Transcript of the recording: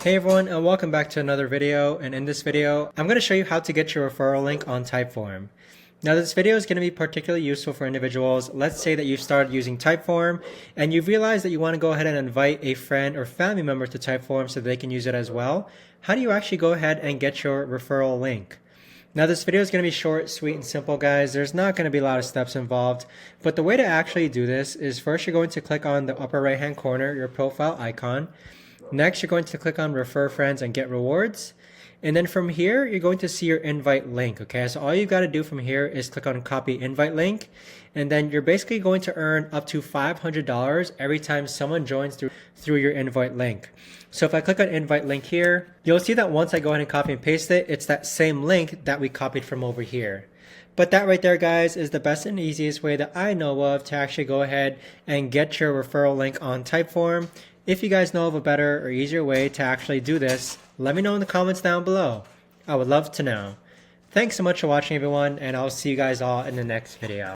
Hey everyone, and welcome back to another video. And in this video, I'm going to show you how to get your referral link on Typeform. Now this video is going to be particularly useful for individuals. Let's say that you've started using Typeform and you've realized that you want to go ahead and invite a friend or family member to Typeform so they can use it as well. How do you actually go ahead and get your referral link? Now this video is going to be short, sweet, and simple, guys. There's not going to be a lot of steps involved, but the way to actually do this is first you're going to click on the upper right hand corner, your profile icon. Next, you're going to click on Refer Friends and Get Rewards. And then from here, you're going to see your invite link, okay? So all you got to do from here is click on Copy Invite Link. And then you're basically going to earn up to $500 every time someone joins through your invite link. So if I click on Invite Link here, you'll see that once I go ahead and copy and paste it, it's that same link that we copied from over here. But that right there, guys, is the best and easiest way that I know of to actually go ahead and get your referral link on Typeform. If you guys know of a better or easier way to actually do this, let me know in the comments down below. I would love to know. Thanks so much for watching, everyone, and I'll see you guys all in the next video.